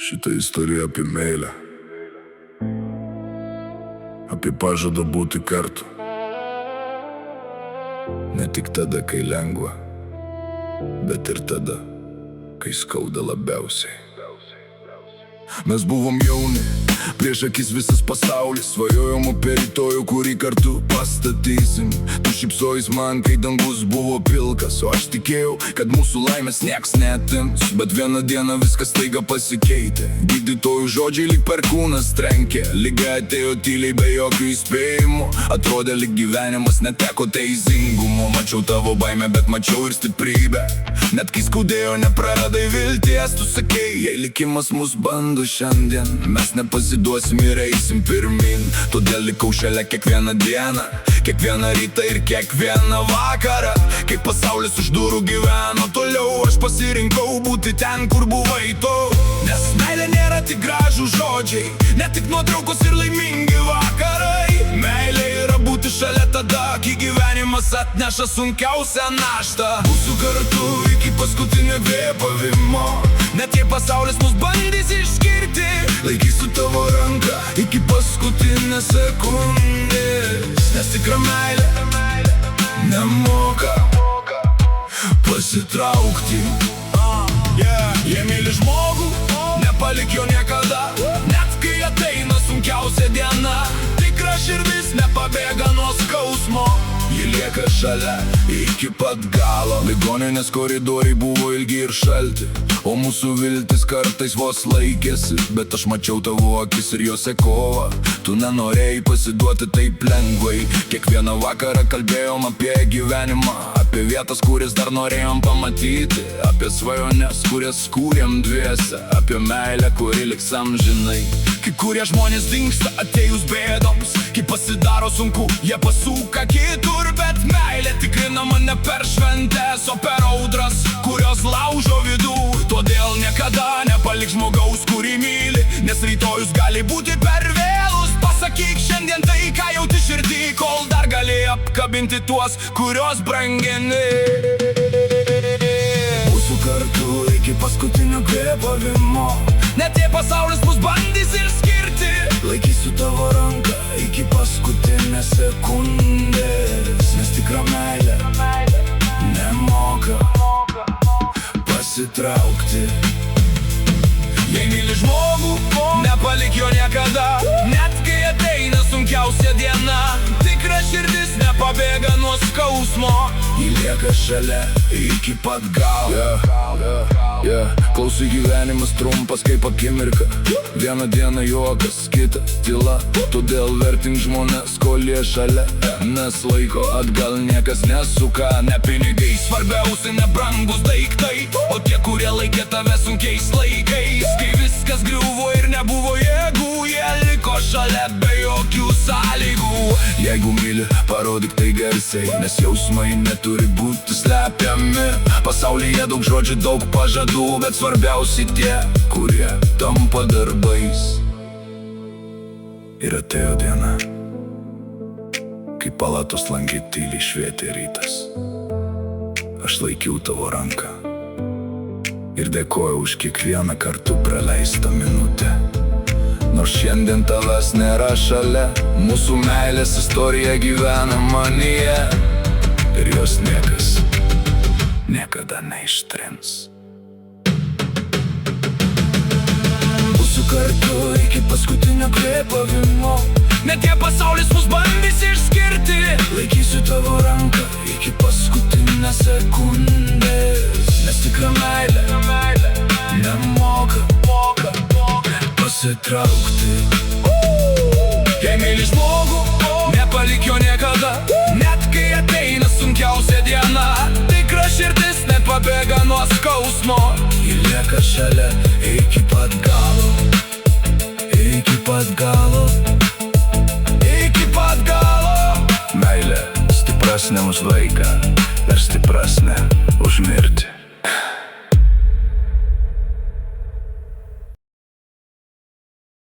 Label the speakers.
Speaker 1: Šitą istoriją apie meilę, apie pažadą būti kartu. Ne tik tada, kai lengva, bet ir tada, kai skauda labiausiai. Mes buvom jauni, prieš akis visas pasaulis, svajojom apie rytojų, kurį kartu pastatysim. Tu šypsojais man, kai dangus buvo pilkas, o aš tikėjau, kad mūsų laimės nieks neatims. Bet vieną dieną viskas staiga pasikeitė, gydytojų žodžiai lyg perkūnas trenkė. Liga atėjo tyliai be jokių įspėjimų, atrodė lyg gyvenimas neteko teisingumo. Mačiau tavo baimę, bet mačiau ir stiprybę. Net kai skaudėjo, nepraradai vilties. Tu sakei, jei likimas mus bando šiandien, mes nepasiduosim ir eisim pirmin. Todėl likau šalia kiekvieną dieną, kiekvieną rytą ir kiekvieną vakarą. Kai pasaulis už durų gyveno toliau, aš pasirinkau būti ten, kur buvai tu. Nes meilė nėra tik gražų žodžiai, ne tik nuotraukos ir laimingi vakarai. Meilė yra būti šalia tada, kai gyvenimas atneša sunkiausią naštą. Būsiu kartu iki paskutinio kvėpavimo, net jei pasaulis mus bandys išskirti. Laikysiu tavo ranką iki paskutinės sekundės. Nes tikra meilė nemoka pasitraukti. Jei myli žmogų, nepalik jo niekada, net kai ateina sunkiausia diena. Tikra širdis nepabėga nuo skausmo, ji lieka šalia iki pat galo. Ligoninės koridoriai buvo ilgi ir šalti, o mūsų viltis kartais vos laikėsi. Bet aš mačiau tavo akis ir jose kovą, tu nenorėjai pasiduoti taip lengvai. Kiekvieną vakarą kalbėjom apie gyvenimą, apie vietas, kurias dar norėjom pamatyti, apie svajones, kurias kūrėm dviese, apie meilę, kuri liks amžinai. Kai kurie žmonės dingsta atėjus bėdoms, kai pasidaro sunku, jie pasuka kitur. Bet meilė tikrina mane per šventes, o per audras, kurios laužo vidų. Todėl niekada nepalik žmogaus, kurį myli, nes rytojus gali būti per vėlus. Pasakyk šiandien tai, ką jauti širdį, kol dar gali apkabinti tuos, kurios brangini. Būsiu kartu iki paskutinio kvėpavimo, net jei pasaulis mus bandys išskirti. Laikysiu tavo ranką iki paskutinės sekundės. Nes tikra meilė nemoka pasitraukti. Jei myli žmogų, nepalik jo niekada, net kai ateina sunkiausia diena. Tikra širdis nepabėga nuo skausmo, ji lieka šalia iki pat galo. Klausai, gyvenimas trumpas kaip akimirka, vieną dieną juokas, kitą tyla. Todėl vertink žmones, kol jie šalia, nes laiko atgal niekas nesuka. Ne pinigai svarbiausi, ne brangus daiktai, o tie, kurie laikė tave sunkiais laikais. Kai viskas griuvo ir nebuvo jėgų, jie liko šalia be jokių sąlygų. Jeigu myli, parodyk tai garsiai, nes jausmai neturi būti slepiami. Pasaulyje daug žodžių, daug pažadų, bet svarbiausi tie, kurie tampa darbais. Ir atėjo diena, kai palatos lange tyliai švietė rytas. Aš laikiau tavo ranką ir dėkojau už kiekvieną kartu praleistą minutę. Nors šiandien tavęs nėra šalia, mūsų meilės istorija gyvena manyje, ir jos niekas niekada neištrins. Būsiu kartu iki paskutinio kvėpavimo, net jei pasaulis mus bandys išskirti. Laikysiu tavo ranką iki paskutinės sekundės. Nes tikra meilė nemoka pasitraukti. Jei myli žmogų, nepalik jo niekada, net kai ateina sunkiausia diena. Tikra širdis nepabėga nuo skausmo, ji lieka šalia iki pat galo. Iki pat galo, iki pat galo. Meilė stipresnė už laiką ir stipresnė už mirtį.